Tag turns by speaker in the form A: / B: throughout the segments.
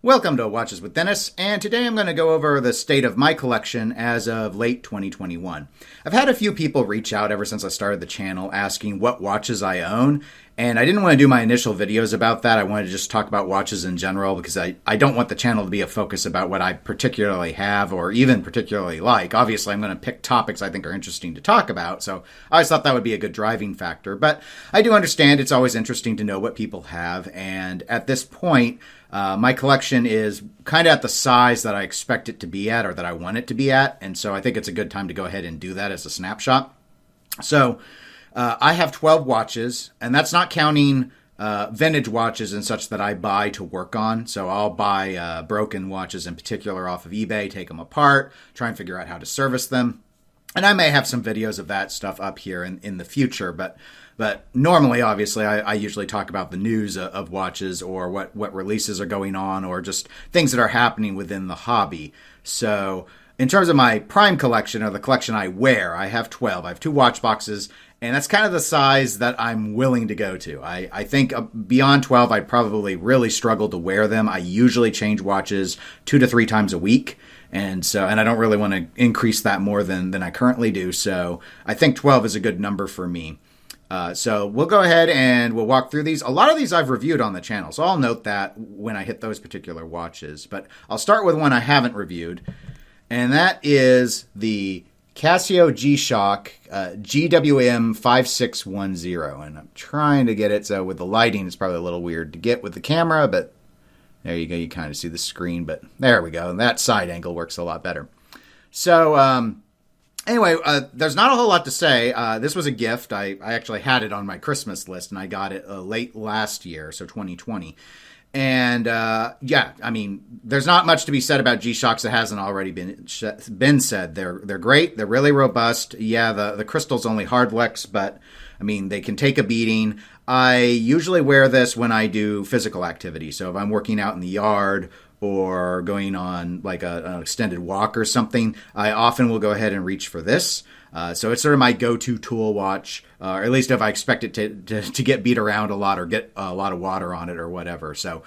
A: Welcome to Watches with Dennis, and today I'm going to go over the state of my collection as of late 2021. I've had a few people reach out ever since I started the channel asking what watches I own, and I didn't want to do my initial videos about that. I wanted to just talk about watches in general because I don't want the channel to be a focus about what I particularly have or even particularly like. Obviously, I'm going to pick topics I think are interesting to talk about, so I always thought that would be a good driving factor. But I do understand it's always interesting to know what people have, and at this point, my collection is kind of at the size that I expect it to be at or that I want it to be at. And so I think it's a good time to go ahead and do that as a snapshot. So I have 12 watches, and that's not counting vintage watches and such that I buy to work on. So I'll buy broken watches in particular off of eBay, take them apart, try and figure out how to service them. And I may have some videos of that stuff up here in the future, but normally, obviously, I usually talk about the news of watches or what releases are going on or just things that are happening within the hobby. So in terms of my prime collection or the collection I wear, I have 12. I have 2 watch boxes, and that's kind of the size that I'm willing to go to. I think beyond 12, I'd probably really struggle to wear them. I usually change watches 2 to 3 times a week. And I don't really want to increase that more than I currently do. So I think 12 is a good number for me. So we'll go ahead and we'll walk through these. A lot of these I've reviewed on the channel, so I'll note that when I hit those particular watches. But I'll start with one I haven't reviewed, and that is the Casio GShock GWM 5610. And I'm trying to get it, so with the lighting, it's probably a little weird to get with the camera, but there you go. You kind of see the screen, but there we go. That side angle works a lot better. So anyway, there's not a whole lot to say. This was a gift. I actually had it on my Christmas list, and I got it late last year, so 2020. And yeah, I mean, there's not much to be said about G-Shocks that hasn't already been said. They're great. They're really robust. Yeah, the crystal's only hardlex, but I mean, they can take a beating. I usually wear this when I do physical activity. So if I'm working out in the yard or going on like an extended walk or something, I often will go ahead and reach for this. So it's sort of my go-to tool watch, or at least if I expect it to get beat around a lot or get a lot of water on it or whatever. So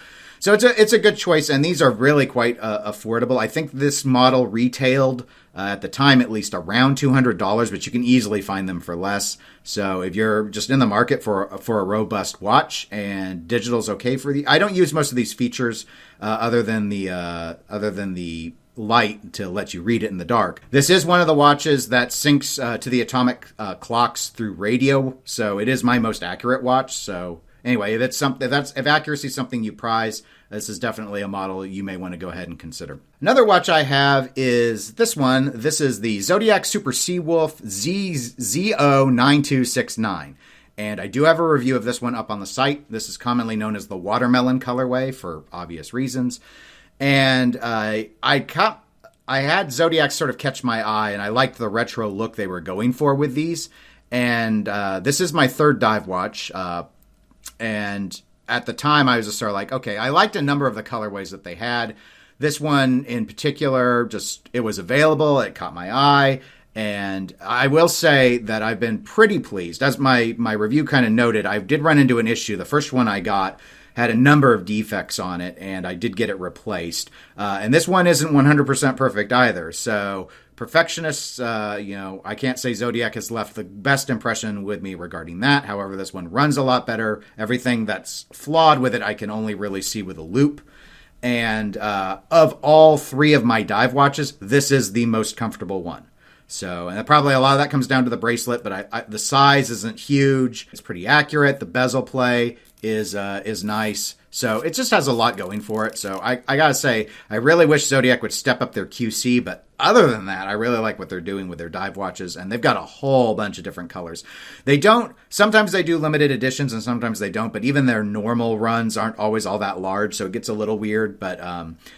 A: it's a good choice, and these are really quite affordable. I think this model retailed at the time at least around $200, but you can easily find them for less. So if you're just in the market for a robust watch and digital's okay for I don't use most of these features other than the light to let you read it in the dark. This is one of the watches that syncs to the atomic clocks through radio, so it is my most accurate watch. So anyway, if accuracy is something you prize, this is definitely a model you may want to go ahead and consider. Another watch I have is this one. This is the Zodiac Super Seawolf ZO9269. And I do have a review of this one up on the site. This is commonly known as the watermelon colorway for obvious reasons. And I had Zodiac sort of catch my eye, and I liked the retro look they were going for with these. And this is my third dive watch. And at the time, I was just sort of like, okay, I liked a number of the colorways that they had. This one in particular, it was available. It caught my eye. And I will say that I've been pretty pleased. As my review kind of noted, I did run into an issue. The first one I got had a number of defects on it, and I did get it replaced. And this one isn't 100% perfect either. So perfectionists, I can't say Zodiac has left the best impression with me regarding that. However, this one runs a lot better. Everything that's flawed with it, I can only really see with a loop. And of all 3 of my dive watches, this is the most comfortable one. So, and probably a lot of that comes down to the bracelet, but the size isn't huge. It's pretty accurate. The bezel play is nice. So it just has a lot going for it. So I gotta say, I really wish Zodiac would step up their QC, but other than that, I really like what they're doing with their dive watches, and they've got a whole bunch of different colors. Sometimes they do limited editions and sometimes they don't, but even their normal runs aren't always all that large, so it gets a little weird, but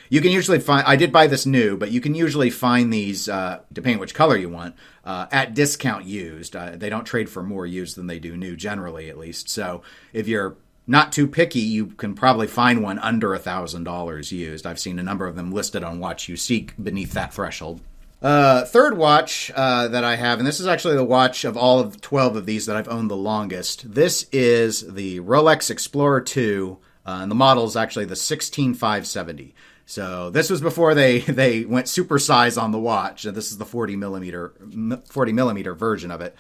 A: you can usually find, I did buy this new, but you can usually find these, depending on which color you want, at discount used. They don't trade for more used than they do new, generally at least. So if you're not too picky, you can probably find one under $1,000 used. I've seen a number of them listed on Watch You Seek beneath that threshold. Third watch that I have, and this is actually the watch of all of 12 of these that I've owned the longest. This is the Rolex Explorer II And the model is actually the 16570. So this was before they went super size on the watch. And this is the 40 millimeter version of it.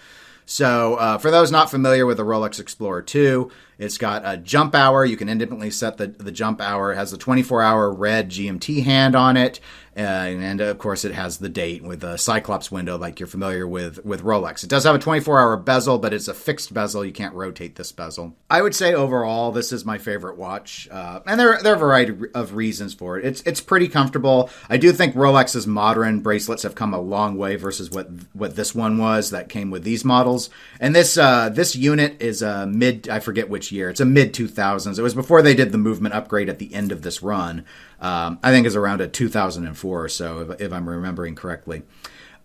A: So for those not familiar with the Rolex Explorer II, it's got a jump hour. You can independently set the jump hour. It has the 24-hour red GMT hand on it. And of course, it has the date with a Cyclops window like you're familiar with Rolex. It does have a 24-hour bezel, but it's a fixed bezel. You can't rotate this bezel. I would say overall, this is my favorite watch. And there are a variety of reasons for it. It's pretty comfortable. I do think Rolex's modern bracelets have come a long way versus what this one was that came with these models. And this unit is I forget which year. It's a mid-2000s. It was before they did the movement upgrade at the end of this run. I think it's around a 2004 or so, if I'm remembering correctly.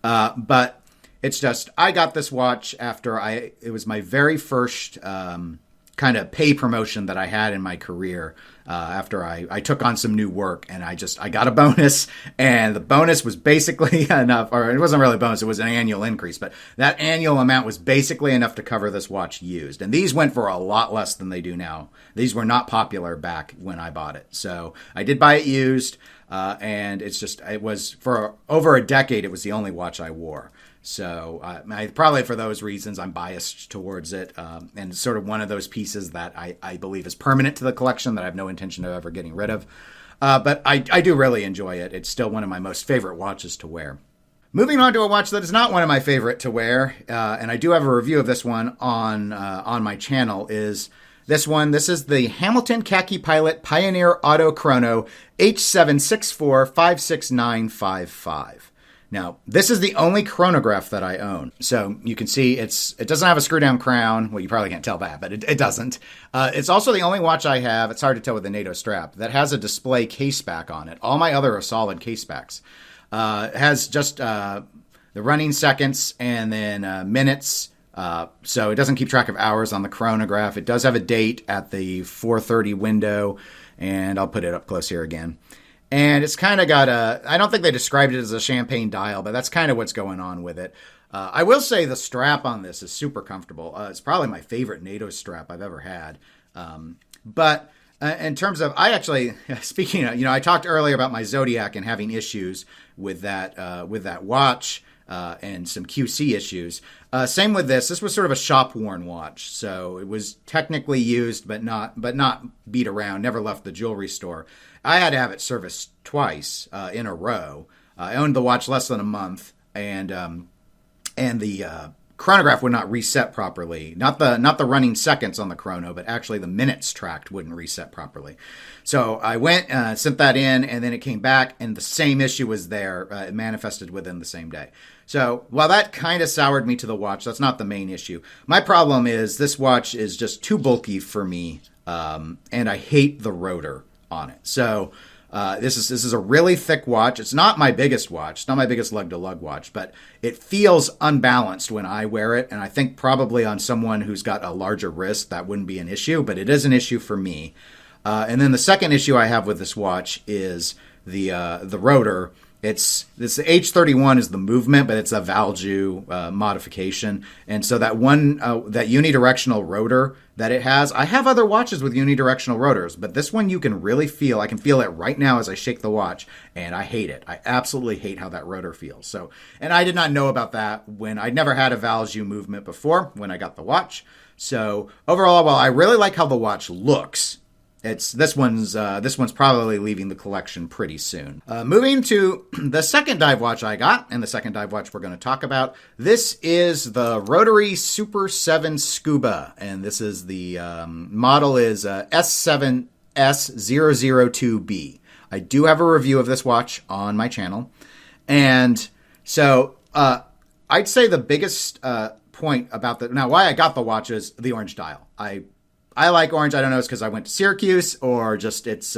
A: But it's just, I got this watch after it was my very first kind of pay promotion that I had in my career. After I took on some new work, and I got a bonus, and the bonus was basically enough, or it wasn't really a bonus, it was an annual increase, but that annual amount was basically enough to cover this watch used. And these went for a lot less than they do now. These were not popular back when I bought it. So I did buy it used, and it was for over a decade, it was the only watch I wore. So I probably for those reasons, I'm biased towards it. And it's sort of one of those pieces that I believe is permanent to the collection that I have no intention of ever getting rid of. But I do really enjoy it. It's still one of my most favorite watches to wear. Moving on to a watch that is not one of my favorite to wear, and I do have a review of this one on my channel, is this one. This is the Hamilton Khaki Pilot Pioneer Auto Chrono H764-56955. Now, this is the only chronograph that I own. So you can see it doesn't have a screw down crown. Well, you probably can't tell that, but it doesn't. It's also the only watch I have, it's hard to tell with the NATO strap, that has a display case back on it. All my other are solid case backs. It has just the running seconds and then minutes. So it doesn't keep track of hours on the chronograph. It does have a date at the 4:30 window, and I'll put it up close here again. And it's kind of got I don't think they described it as a champagne dial, but that's kind of what's going on with it. I will say the strap on this is super comfortable. It's probably my favorite NATO strap I've ever had. But in terms of, speaking of, I talked earlier about my Zodiac and having issues with that watch and some QC issues. Same with this. This was sort of a shop-worn watch. So it was technically used, but not beat around, never left the jewelry store. I had to have it serviced twice in a row. I owned the watch less than a month, and the chronograph would not reset properly. Not the running seconds on the chrono, but actually the minutes tracked wouldn't reset properly. So I went, sent that in, and then it came back, and the same issue was there. It manifested within the same day. So while that kind of soured me to the watch, that's not the main issue. My problem is this watch is just too bulky for me, and I hate the rotor on it. So this is a really thick watch. It's not my biggest watch. It's not my biggest lug-to-lug watch, but it feels unbalanced when I wear it. And I think probably on someone who's got a larger wrist, that wouldn't be an issue, but it is an issue for me. And then the second issue I have with this watch is the rotor. This H31 is the movement, but it's a Valjoux modification. And so that that unidirectional rotor that it has, I have other watches with unidirectional rotors, but this one you can really feel. I can feel it right now as I shake the watch, and I hate it. I absolutely hate how that rotor feels. So, and I did not know about that when I'd never had a Valjoux movement before when I got the watch. So overall, while I really like how the watch looks, this one's probably leaving the collection pretty soon. Moving to the second dive watch I got, and the second dive watch we're going to talk about. This is the Rotary Super 7 Scuba, and this is the model is S7S002B. I do have a review of this watch on my channel, and so I'd say the biggest point about now why I got the watch is the orange dial. I like orange. I don't know, it's because I went to Syracuse, or just it's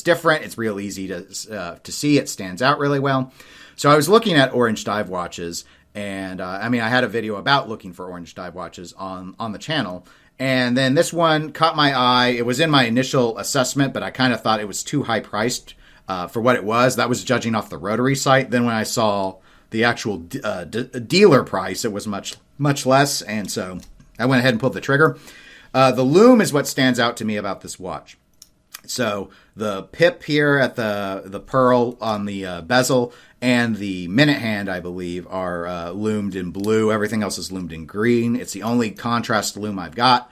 A: different. It's real easy to see. It stands out really well. So I was looking at orange dive watches, and I had a video about looking for orange dive watches on the channel. And then this one caught my eye. It was in my initial assessment, but I kind of thought it was too high priced for what it was. That was judging off the Rotary site. Then when I saw the actual dealer price, it was much, much less. And so I went ahead and pulled the trigger. The lume is what stands out to me about this watch. So the pip here at the pearl on the bezel and the minute hand, I believe, are loomed in blue. Everything else is loomed in green. It's the only contrast loom I've got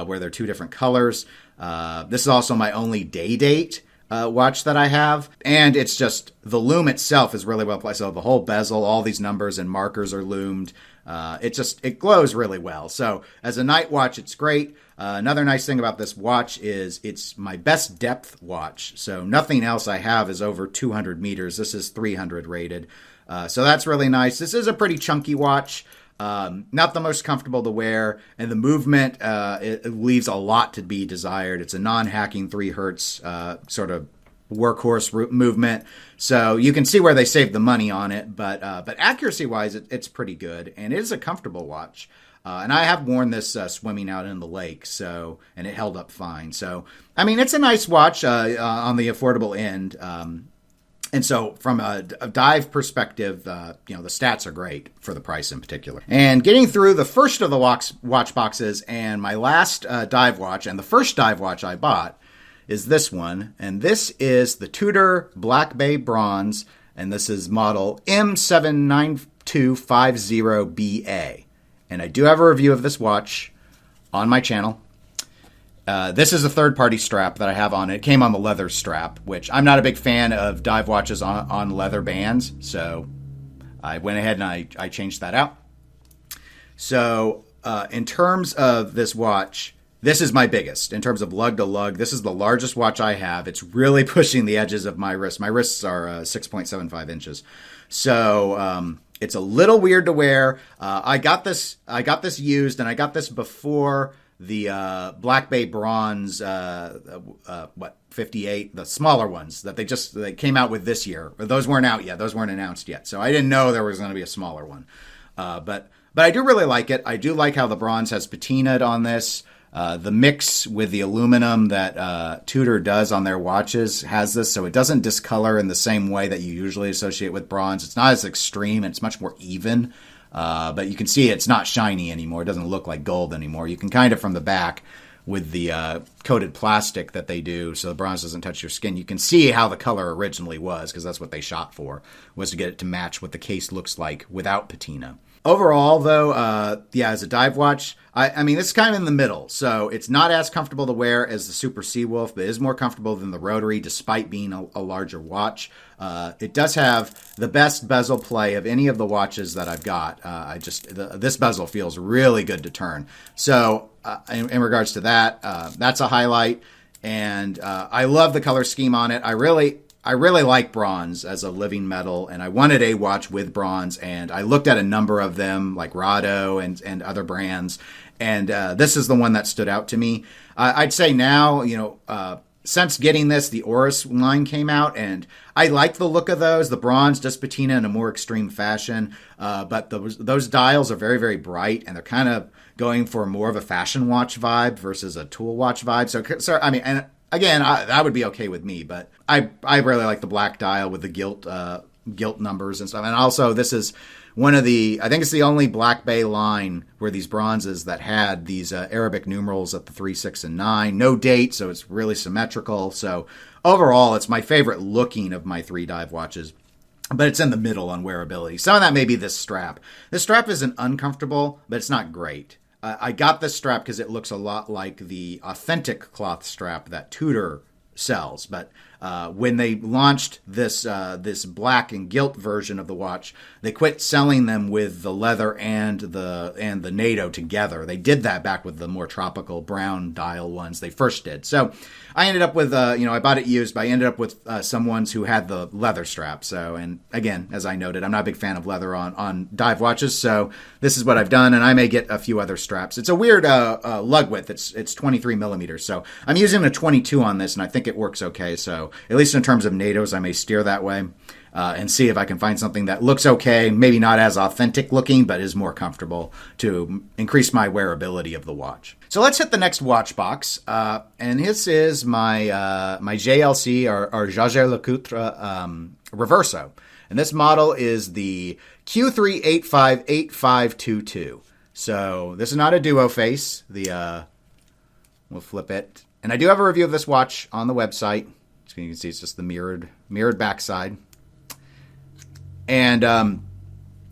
A: where they're two different colors. This is also my only day date watch that I have. And it's just, the loom itself is really well placed. So the whole bezel, all these numbers and markers are loomed. It glows really well. So as a night watch, it's great. Another nice thing about this watch is it's my best depth watch. So nothing else I have is over 200 meters. This is 300 rated. So that's really nice. This is a pretty chunky watch. Not the most comfortable to wear, and the movement, it leaves a lot to be desired. It's a non-hacking 3 hertz sort of workhorse movement. So you can see where they saved the money on it, but accuracy-wise, it's pretty good, and it is a comfortable watch. And I have worn this swimming out in the lake, and it held up fine. So, I mean, it's a nice watch on the affordable end. And so from a dive perspective, the stats are great for the price in particular. And getting through the first of the watch boxes and my last dive watch, and the first dive watch I bought is this one. And this is the Tudor Black Bay Bronze, and this is model M79250BA. And I do have a review of this watch on my channel. This is a third-party strap that I have on it. It came on the leather strap, which I'm not a big fan of dive watches on leather bands, so I went ahead and I changed that out. So in terms of this watch, this is my biggest. In terms of lug to lug, this is the largest watch I have. It's really pushing the edges of my wrist. My wrists are 6.75 inches. So it's a little weird to wear. I got this used, and I got this before the Black Bay Bronze, 58, the smaller ones that they came out with this year. Those weren't out yet. Those weren't announced yet. So I didn't know there was going to be a smaller one. But I do really like it. I do like how the bronze has patinaed on this. The mix with the aluminum that Tudor does on their watches has this, so it doesn't discolor in the same way that you usually associate with bronze. It's not as extreme, and it's much more even. But you can see it's not shiny anymore. It doesn't look like gold anymore. You can kind of, from the back, with the coated plastic that they do, so the bronze doesn't touch your skin, you can see how the color originally was, because that's what they shot for, was to get it to match what the case looks like without patina. Overall, though, as a dive watch, I mean, this is kind of in the middle. So it's not as comfortable to wear as the Super Seawolf, but it is more comfortable than the Rotary, despite being a larger watch. It does have the best bezel play of any of the watches that I've got. This bezel feels really good to turn. So in regards to that, that's a highlight. And I love the color scheme on it. I really like bronze as a living metal, and I wanted a watch with bronze, and I looked at a number of them, like Rado and other brands, and this is the one that stood out to me. I'd say now, since getting this, the Oris line came out, and I like the look of those. The bronze does patina in a more extreme fashion, but those dials are very, very bright, and they're kind of going for more of a fashion watch vibe versus a tool watch vibe. So I mean, and again, that would be okay with me, but I really like the black dial with the gilt numbers and stuff. And also, this is one of I think it's the only Black Bay line where these bronzes that had these Arabic numerals at the 3, 6, and 9. No date, so it's really symmetrical. So overall, it's my favorite looking of my 3 dive watches. But it's in the middle on wearability. Some of that may be this strap. This strap isn't uncomfortable, but it's not great. I got this strap because it looks a lot like the authentic cloth strap that Tudor sells. But when they launched this black and gilt version of the watch, they quit selling them with the leather and the NATO together. They did that back with the more tropical brown dial ones they first did. So I ended up with I bought it used, but I ended up with some ones who had the leather strap. So, and again, as I noted, I'm not a big fan of leather on dive watches. So this is what I've done, and I may get a few other straps. It's a weird lug width. It's 23 millimeters. So I'm using a 22 on this, and I think it works okay. So at least in terms of NATOs, I may steer that way and see if I can find something that looks okay, maybe not as authentic looking, but is more comfortable to increase my wearability of the watch. So let's hit the next watch box, and this is my my JLC or Jaeger-LeCoultre Reverso, and this model is the Q3858522. So this is not a duo face. The We'll flip it. And I do have a review of this watch on the website. So you can see it's just the mirrored backside. And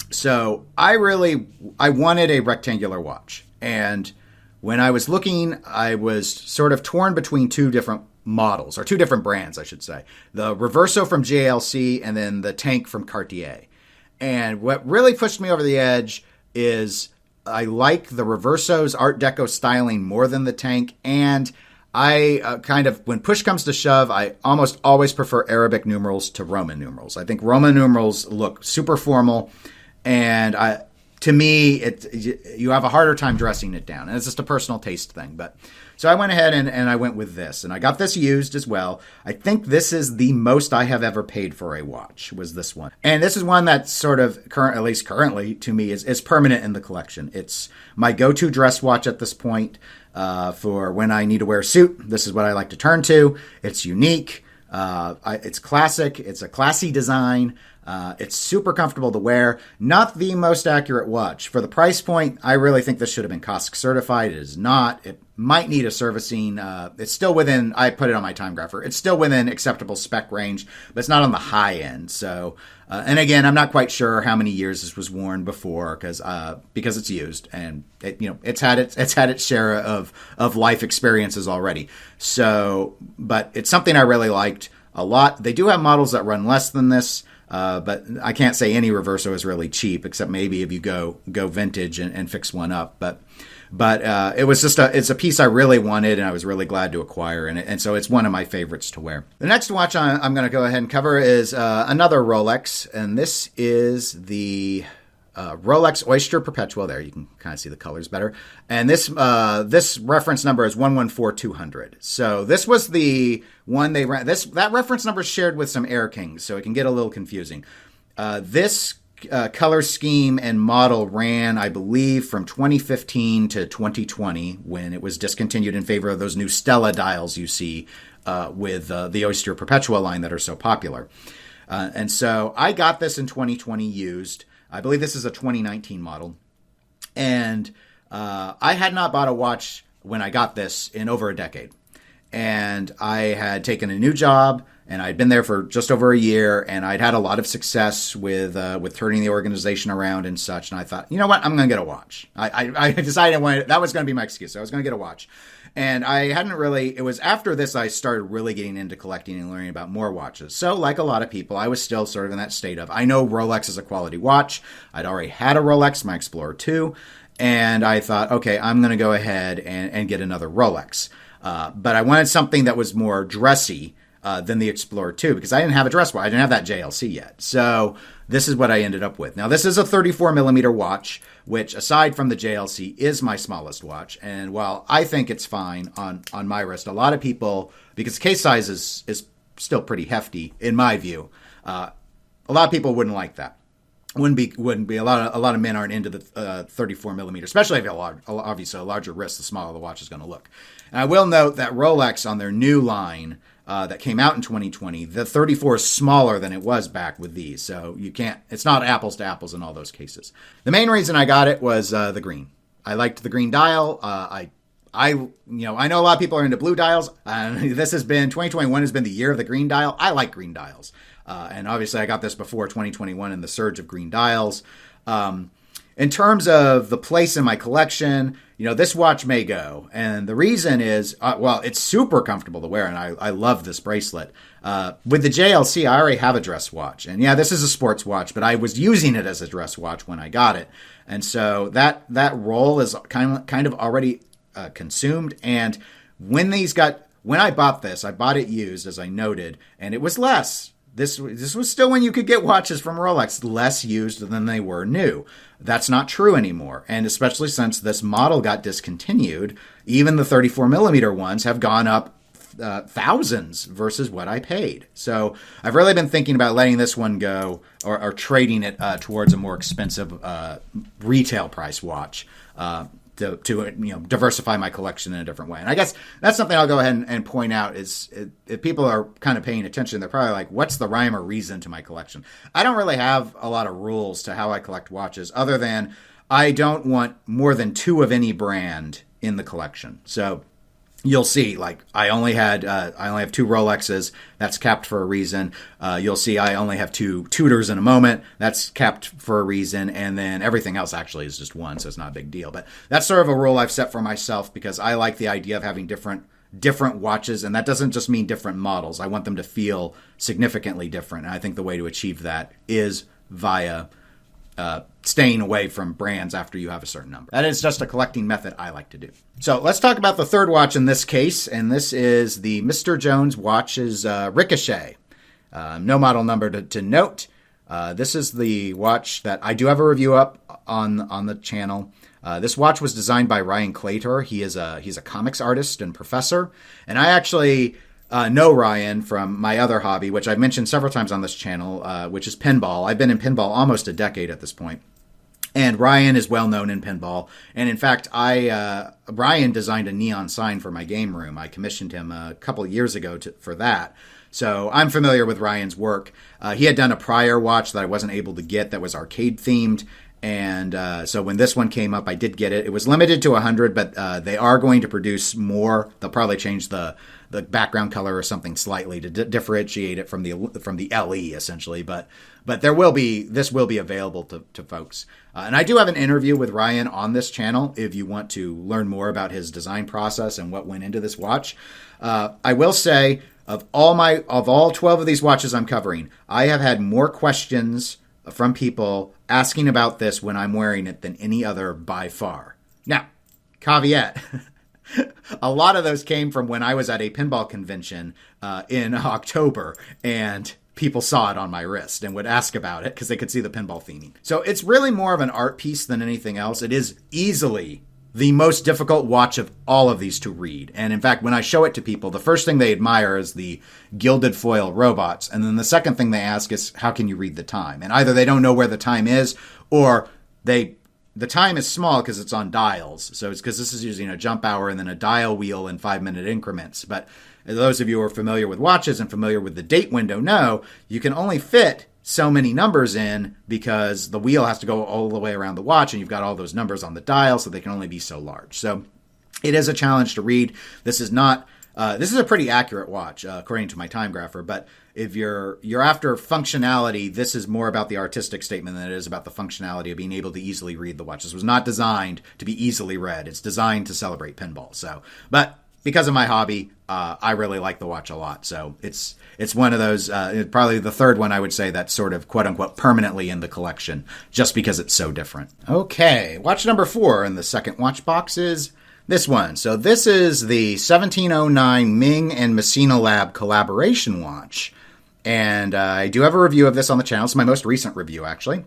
A: so I wanted a rectangular watch. And when I was looking, I was sort of torn between two different models, or two different brands, I should say. The Reverso from JLC and then the Tank from Cartier. And what really pushed me over the edge is I like the Reverso's Art Deco styling more than the Tank. And I when push comes to shove, I almost always prefer Arabic numerals to Roman numerals. I think Roman numerals look super formal. And to me, you have a harder time dressing it down. And it's just a personal taste thing. But so I went ahead and I went with this. And I got this used as well. I think this is the most I have ever paid for a watch, was this one. And this is one that sort of, at least currently to me, is permanent in the collection. It's my go-to dress watch at this point for when I need to wear a suit. This is what I like to turn to. It's unique. It's classic. It's a classy design. It's super comfortable to wear. Not the most accurate watch. For the price point, I really think this should have been COSC certified. It is not. It might need a servicing. It's still within, I put it on my time grapher, it's still within acceptable spec range, but it's not on the high end. So, and again, I'm not quite sure how many years this was worn before because it's used and it's had its share of life experiences already. So, but it's something I really liked a lot. They do have models that run less than this. But I can't say any Reverso is really cheap, except maybe if you go vintage and fix one up. But it was it's a piece I really wanted, and I was really glad to acquire, and so it's one of my favorites to wear. The next watch I'm going to go ahead and cover is another Rolex, and this is the Rolex Oyster Perpetual. There, you can kind of see the colors better. And this reference number is 114200. So this was the one they ran. That reference number is shared with some Air Kings, so it can get a little confusing. This color scheme and model ran, I believe, from 2015 to 2020 when it was discontinued in favor of those new Stella dials you see with the Oyster Perpetual line that are so popular. And so I got this in 2020 used. I believe this is a 2019 model. And I had not bought a watch when I got this in over a decade. And I had taken a new job, and I'd been there for just over a year, and I'd had a lot of success with turning the organization around and such. And I thought, you know what, I'm going to get a watch. I decided that was going to be my excuse. So I was going to get a watch. And I hadn't really, it was after this I started really getting into collecting and learning about more watches. So like a lot of people, I was still sort of in that state of, I know Rolex is a quality watch. I'd already had a Rolex, my Explorer II. And I thought, okay, I'm going to go ahead and get another Rolex. But I wanted something that was more dressy than the Explorer II because I didn't have a dress watch. I didn't have that JLC yet. So this is what I ended up with. Now, this is a 34 millimeter watch, which aside from the JLC is my smallest watch. And while I think it's fine on my wrist, a lot of people, because the case size is still pretty hefty in my view, a lot of people wouldn't like that. Wouldn't be a lot of men aren't into the 34 millimeter, especially if you have obviously a larger wrist, the smaller the watch is going to look. And I will note that Rolex on their new line that came out in 2020, the 34 is smaller than it was back with these. So it's not apples to apples in all those cases. The main reason I got it was the green. I liked the green dial. I know a lot of people are into blue dials. 2021 has been the year of the green dial. I like green dials. And obviously I got this before 2021 and the surge of green dials. In terms of the place in my collection, this watch may go. And the reason is, it's super comfortable to wear, and I love this bracelet. With the JLC, I already have a dress watch. And yeah, this is a sports watch, but I was using it as a dress watch when I got it. And so that role is kind of already consumed. And when I bought this, I bought it used, as I noted, and it was less. This was still when you could get watches from Rolex less used than they were new. That's not true anymore. And especially since this model got discontinued, even the 34 millimeter ones have gone up thousands versus what I paid. So I've really been thinking about letting this one go or trading it towards a more expensive retail price watch to diversify my collection in a different way. And I guess that's something I'll go ahead and point out is if people are kind of paying attention, they're probably like, what's the rhyme or reason to my collection? I don't really have a lot of rules to how I collect watches other than I don't want more than two of any brand in the collection. So you'll see, like, I only have two Rolexes. That's capped for a reason. You'll see I only have two Tudors in a moment. That's capped for a reason. And then everything else actually is just one, so it's not a big deal. But that's sort of a rule I've set for myself because I like the idea of having different watches. And that doesn't just mean different models. I want them to feel significantly different. And I think the way to achieve that is via staying away from brands after you have a certain number. That is just a collecting method I like to do. So let's talk about the third watch in this case, and this is the Mr. Jones watch's Ricochet. No model number to note. This is the watch that I do have a review up on the channel. This watch was designed by Ryan Claytor. He's a comics artist and professor, and I actually know Ryan from my other hobby, which I've mentioned several times on this channel, which is pinball. I've been in pinball almost a decade at this point. And Ryan is well known in pinball. And in fact, Ryan designed a neon sign for my game room. I commissioned him a couple of years ago for that. So I'm familiar with Ryan's work. He had done a prior watch that I wasn't able to get that was arcade themed. And so when this one came up, I did get it. It was limited to 100, but they are going to produce more. They'll probably change the background color or something slightly to differentiate it from the LE essentially. But this will be available to folks. And I do have an interview with Ryan on this channel if you want to learn more about his design process and what went into this watch. I will say of all 12 of these watches I'm covering, I have had more questions from people asking about this when I'm wearing it than any other by far. Now, caveat. A lot of those came from when I was at a pinball convention in October, and people saw it on my wrist and would ask about it because they could see the pinball theming. So it's really more of an art piece than anything else. It is easily the most difficult watch of all of these to read. And in fact, when I show it to people, the first thing they admire is the gilded foil robots. And then the second thing they ask is, how can you read the time? And either they don't know where the time is, or the time is small because it's on dials. So it's because this is using a jump hour and then a dial wheel in 5-minute increments. But those of you who are familiar with watches and familiar with the date window know you can only fit so many numbers in because the wheel has to go all the way around the watch and you've got all those numbers on the dial, so they can only be so large. So it is a challenge to read. This is a pretty accurate watch according to my time grapher, but if you're after functionality, this is more about the artistic statement than it is about the functionality of being able to easily read the watch. This was not designed to be easily read. It's designed to celebrate pinball. But because of my hobby, I really like the watch a lot. So it's one of those, probably the third one I would say that's sort of quote unquote permanently in the collection just because it's so different. Okay, watch number 4 in the second watch box is this one. So this is the 1709 Ming and Messina Lab collaboration watch. And I do have a review of this on the channel. It's my most recent review, actually.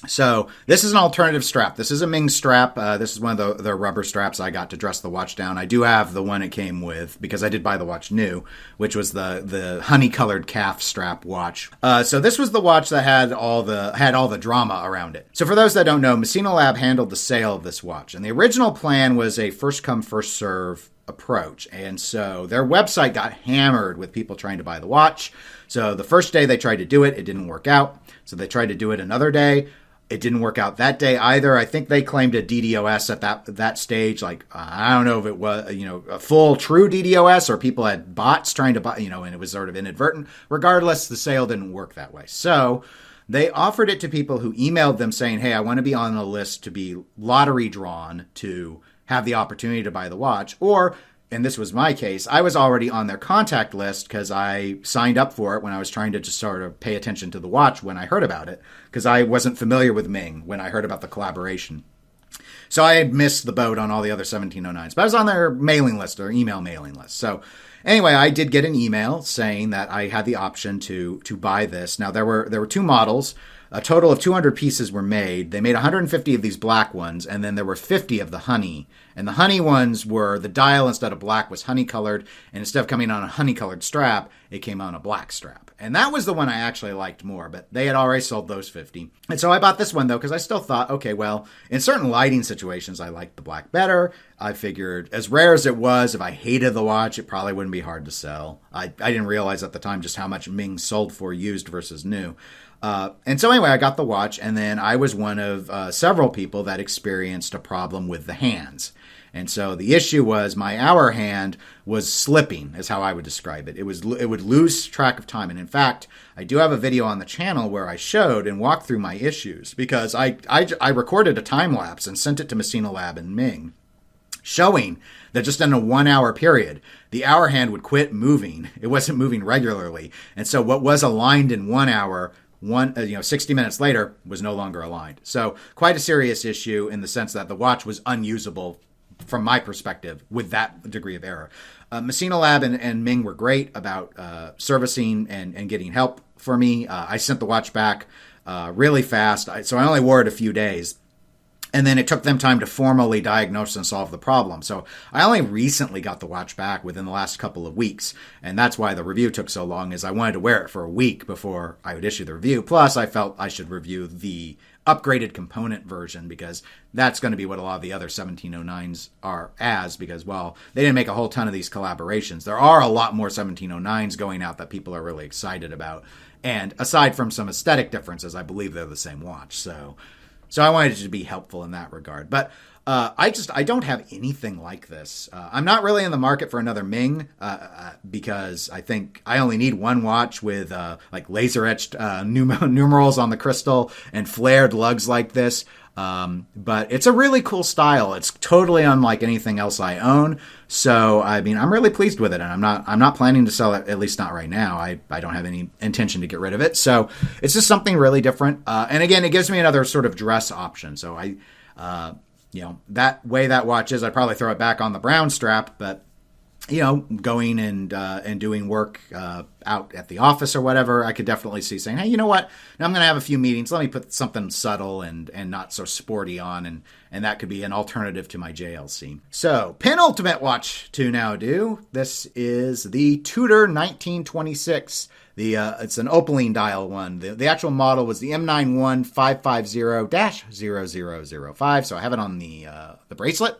A: So this is an alternative strap. This is a Ming strap. This is one of the rubber straps I got to dress the watch down. I do have the one it came with because I did buy the watch new, which was the honey-colored calf strap watch. So this was the watch that had all the drama around it. So for those that don't know, Messina Lab handled the sale of this watch, and the original plan was a first-come, first-serve approach. And so their website got hammered with people trying to buy the watch. So the first day they tried to do it, it didn't work out. So they tried to do it another day. It didn't work out that day either. I think they claimed a DDoS at that stage. Like, I don't know if it was, a full true DDoS or people had bots trying to buy, and it was sort of inadvertent. Regardless, the sale didn't work that way. So they offered it to people who emailed them saying, hey, I want to be on a list to be lottery drawn to have the opportunity to buy the watch. Or, and this was my case, I was already on their contact list because I signed up for it when I was trying to just sort of pay attention to the watch when I heard about it, because I wasn't familiar with Ming when I heard about the collaboration. So I had missed the boat on all the other 1709s, but I was on their mailing list, or email mailing list. So anyway, I did get an email saying that I had the option to buy this. Now, there were 2 models. A total of 200 pieces were made. They made 150 of these black ones, and then there were 50 of the honey. And the honey ones were, the dial instead of black was honey colored, and instead of coming on a honey colored strap, it came on a black strap. And that was the one I actually liked more, but they had already sold those 50. And so I bought this one though, because I still thought, okay, well, in certain lighting situations, I liked the black better. I figured as rare as it was, if I hated the watch, it probably wouldn't be hard to sell. I didn't realize at the time just how much Ming sold for used versus new. And so anyway, I got the watch, and then I was one of several people that experienced a problem with the hands. And so the issue was my hour hand was slipping, is how I would describe it. It would lose track of time. And in fact, I do have a video on the channel where I showed and walked through my issues, because I recorded a time lapse and sent it to Messina Lab and Ming, showing that just in a 1 hour period, the hour hand would quit moving. It wasn't moving regularly. And so what was aligned in 1 hour, 60 minutes later, was no longer aligned. So quite a serious issue in the sense that the watch was unusable from my perspective with that degree of error. Messina Lab and Ming were great about servicing and getting help for me. I sent the watch back really fast. So I only wore it a few days. And then it took them time to formally diagnose and solve the problem. So I only recently got the watch back within the last couple of weeks. And that's why the review took so long, is I wanted to wear it for a week before I would issue the review. Plus, I felt I should review the upgraded component version, because that's going to be what a lot of the other 1709s are as, because, well, they didn't make a whole ton of these collaborations. There are a lot more 1709s going out that people are really excited about. And aside from some aesthetic differences, I believe they're the same watch. So I wanted it to be helpful in that regard. But I don't have anything like this. I'm not really in the market for another Ming because I think I only need one watch with like laser etched numerals on the crystal and flared lugs like this. But it's a really cool style. It's totally unlike anything else I own. So, I mean, I'm really pleased with it, and I'm not planning to sell it, at least not right now. I don't have any intention to get rid of it. So it's just something really different. And again, it gives me another sort of dress option. So that way that watch is, I'd probably throw it back on the brown strap, but going and doing work out at the office or whatever, I could definitely see saying, hey, you know what? Now I'm going to have a few meetings. Let me put something subtle and not so sporty on, and that could be an alternative to my JLC. So, penultimate watch to now do. This is the Tudor 1926. It's an opaline dial one. The actual model was the M91550-0005. So I have it on the bracelet,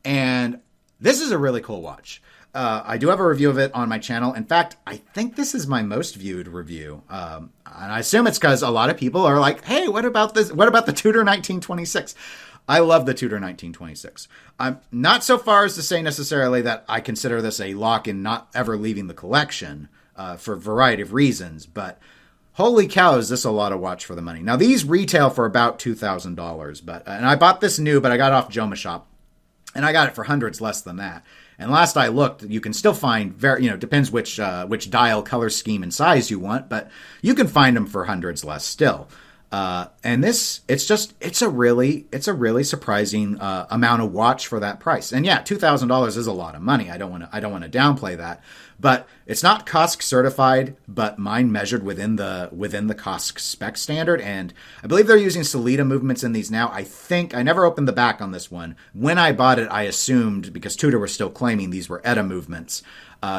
A: and this is a really cool watch. I do have a review of it on my channel. In fact, I think this is my most viewed review. And I assume it's because a lot of people are like, hey, what about this? What about the Tudor 1926? I love the Tudor 1926. I'm not so far as to say necessarily that I consider this a lock-in, not ever leaving the collection for a variety of reasons. But holy cow, is this a lot of watch for the money. Now, these retail for about $2,000. And I bought this new, but I got it off Joma Shop. And I got it for hundreds less than that. And last I looked, you can still find depends which dial, color scheme, and size you want, but you can find them for hundreds less still. And it's a really surprising amount of watch for that price. And yeah, $2,000 is a lot of money. I don't want to downplay that, but it's not COSC certified, but mine measured within the COSC spec standard. And I believe they're using Solita movements in these now. I never opened the back on this one. When I bought it, I assumed, because Tudor was still claiming these were ETA movements,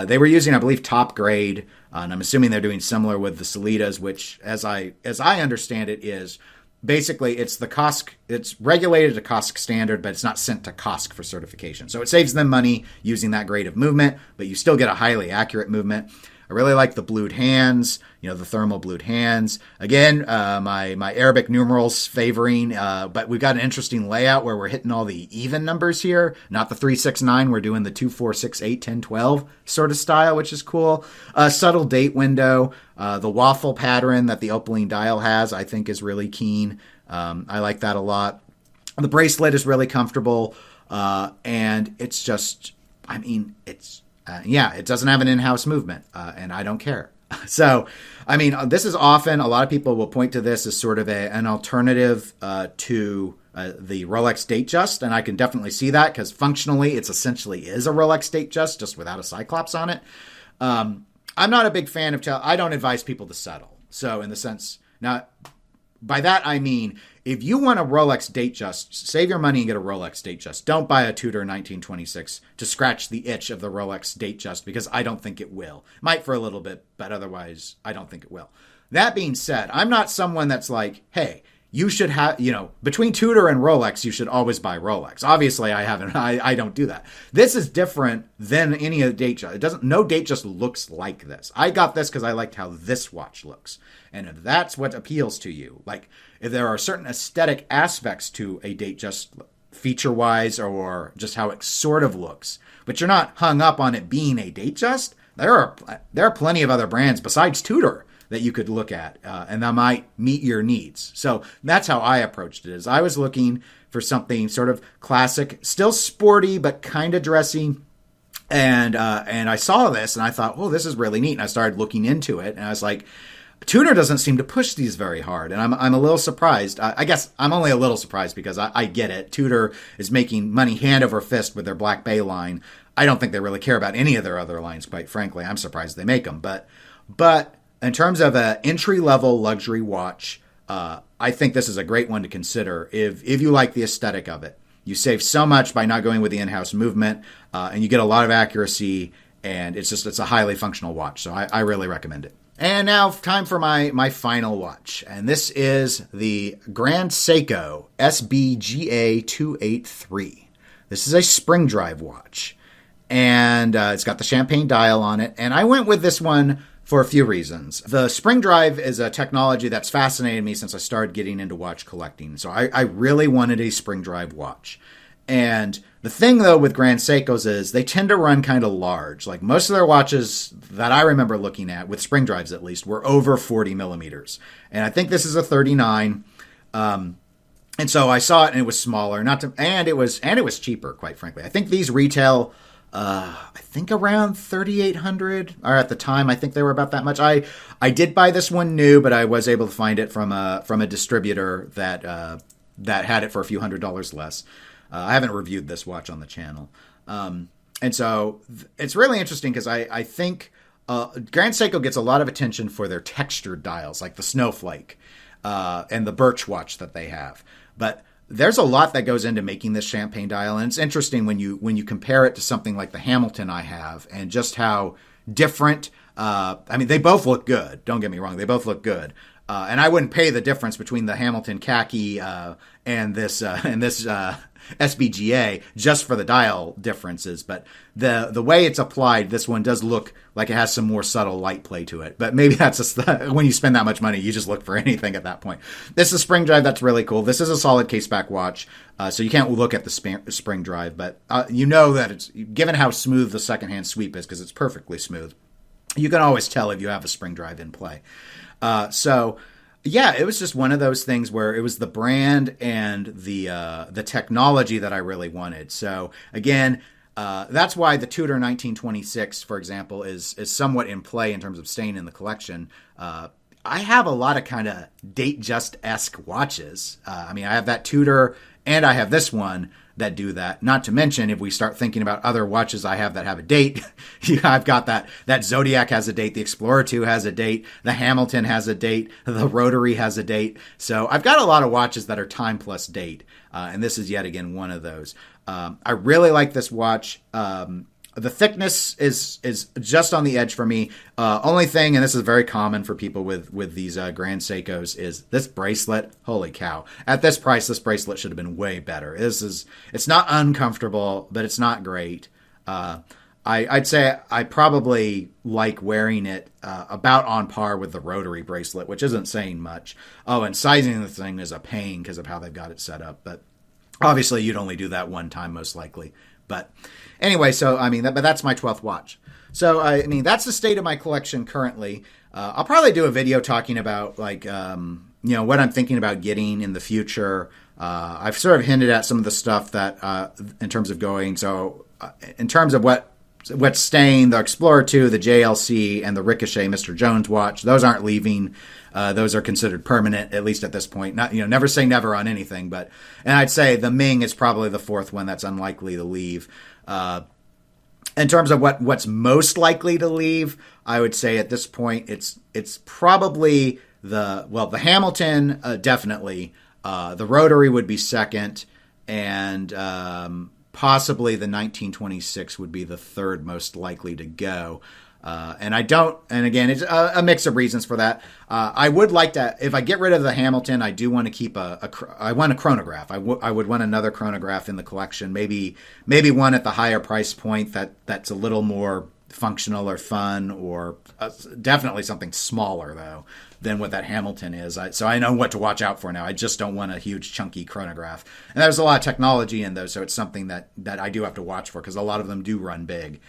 A: they were using, I believe, top grade. And I'm assuming they're doing similar with the Solitas, which, as I understand it, is basically it's the COSC. It's regulated to COSC standard, but it's not sent to COSC for certification. So it saves them money using that grade of movement, but you still get a highly accurate movement. I really like the blued hands, the thermal blued hands. Again, my Arabic numerals favoring, but we've got an interesting layout where we're hitting all the even numbers here, not the 3, 6, 9. We're doing the 2, 4, 6, 8, 10, 12 sort of style, which is cool. Subtle date window, the waffle pattern that the opaline dial has, I think is really keen. I like that a lot. The bracelet is really comfortable, and it's just, it doesn't have an in-house movement, and I don't care. So, this is often, a lot of people will point to this as sort of an alternative to the Rolex Datejust, and I can definitely see that, because functionally it essentially is a Rolex Datejust, just without a Cyclops on it. I'm not a big fan of I don't advise people to settle. So, in the sense, now, by that I mean, if you want a Rolex Datejust, save your money and get a Rolex Datejust. Don't buy a Tudor 1926 to scratch the itch of the Rolex Datejust, because I don't think it will. Might for a little bit, but otherwise I don't think it will. That being said, I'm not someone that's like, hey, you should have, between Tudor and Rolex, you should always buy Rolex. Obviously, I don't do that. This is different than any of the Datejust. No Datejust looks like this. I got this because I liked how this watch looks. And if that's what appeals to you, like if there are certain aesthetic aspects to a Datejust feature-wise or just how it sort of looks. But you're not hung up on it being a Datejust. There are plenty of other brands besides Tudor that you could look at, and that might meet your needs. So that's how I approached it. Is I was looking for something sort of classic, still sporty, but kind of dressy. And I saw this and I thought, oh, this is really neat. And I started looking into it and I was like, Tudor doesn't seem to push these very hard. And I'm a little surprised. I guess I'm only a little surprised because I get it. Tudor is making money hand over fist with their Black Bay line. I don't think they really care about any of their other lines, quite frankly. I'm surprised they make them. But in terms of an entry-level luxury watch, I think this is a great one to consider if you like the aesthetic of it. You save so much by not going with the in-house movement, and you get a lot of accuracy, and it's a highly functional watch. So I really recommend it. And now time for my final watch. And this is the Grand Seiko SBGA 283. This is a spring drive watch. And it's got the champagne dial on it. And I went with this one for a few reasons. The spring drive is a technology that's fascinated me since I started getting into watch collecting. So I really wanted a spring drive watch. And the thing, though, with Grand Seikos is they tend to run kind of large. Like most of their watches that I remember looking at, with spring drives at least, were over 40 millimeters. And I think this is a 39. And so I saw it and it was smaller. And it was cheaper, quite frankly. I think these retail, I think around 3,800, or at the time, I think they were about that much. I did buy this one new, but I was able to find it from a distributor that had it for a few $100s less. I haven't reviewed this watch on the channel. And so it's really interesting because I think Grand Seiko gets a lot of attention for their textured dials, like the Snowflake and the Birch watch that they have. But there's a lot that goes into making this champagne dial. And it's interesting when you compare it to something like the Hamilton I have and just how different. I mean, they both look good. Don't get me wrong. They both look good. And I wouldn't pay the difference between the Hamilton Khaki and this SBGA just for the dial differences. But the way it's applied, this one does look like it has some more subtle light play to it. But maybe that's just when you spend that much money, you just look for anything at that point. This is a spring drive. That's really cool. This is a solid case back watch. So you can't look at the spring drive, but you know that it's, given how smooth the secondhand sweep is, because it's perfectly smooth, you can always tell if you have a spring drive in play. So yeah, it was just one of those things where it was the brand and the technology that I really wanted. So again, that's why the Tudor 1926, for example, is somewhat in play in terms of staying in the collection. I have a lot of kind of Datejust-esque watches. I mean, I have that Tudor and I have this one that do that. Not to mention, if we start thinking about other watches I have that have a date, I've got that Zodiac has a date, the Explorer II has a date, the Hamilton has a date, the Rotary has a date. So I've got a lot of watches that are time plus date, and this is yet again one of those. I really like this watch. The thickness is just on the edge for me. Only thing, and this is very common for people with these Grand Seikos, is this bracelet. Holy cow. At this price, this bracelet should have been way better. It's not uncomfortable, but it's not great. I'd say I probably like wearing it about on par with the Rotary bracelet, which isn't saying much. Oh, and sizing the thing is a pain because of how they've got it set up. But obviously, you'd only do that one time, most likely. But anyway, so I mean, but that's my 12th watch. So I mean, that's the state of my collection currently. I'll probably do a video talking about like what I'm thinking about getting in the future. I've sort of hinted at some of the stuff that in terms of going. So in terms of what's staying, the Explorer II, the JLC, and the Ricochet Mr. Jones watch, those aren't leaving. Those are considered permanent, at least at this point. Not, never say never on anything, and I'd say the Ming is probably the fourth one that's unlikely to leave. In terms of what's most likely to leave, I would say at this point it's probably the Hamilton, definitely. The Rotary would be second, and possibly the 1926 would be the third most likely to go. And again, it's a mix of reasons for that. I would like to, if I get rid of the Hamilton, I do want to keep I want a chronograph. I would want another chronograph in the collection. Maybe one at the higher price point that's a little more functional or fun, or definitely something smaller though than what that Hamilton is. So I know what to watch out for now. I just don't want a huge chunky chronograph. And there's a lot of technology in those, so it's something that I do have to watch for, because a lot of them do run big.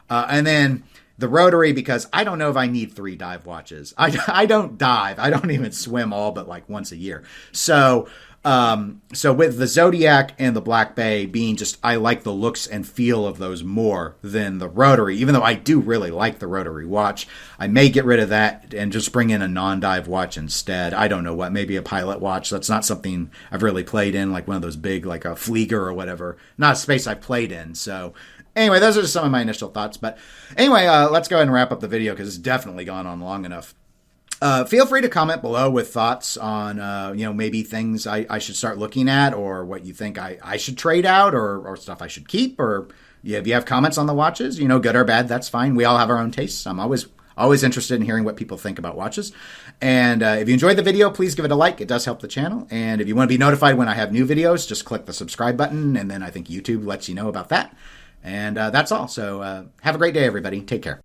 A: And then the Rotary, because I don't know if I need 3 dive watches. I don't dive. I don't even swim all but like once a year. So with the Zodiac and the Black Bay being just, I like the looks and feel of those more than the Rotary, even though I do really like the Rotary watch. I may get rid of that and just bring in a non-dive watch instead. I don't know what, maybe a pilot watch. That's not something I've really played in, like one of those big, like a Flieger or whatever. Not a space I've played in. So anyway, those are just some of my initial thoughts. But anyway, let's go ahead and wrap up the video, because it's definitely gone on long enough. Feel free to comment below with thoughts on, maybe things I should start looking at, or what you think I should trade out, or stuff I should keep, or if you have comments on the watches, good or bad, that's fine. We all have our own tastes. I'm always interested in hearing what people think about watches. And if you enjoyed the video, please give it a like. It does help the channel. And if you want to be notified when I have new videos, just click the subscribe button, and then I think YouTube lets you know about that. And that's all. So have a great day, everybody. Take care.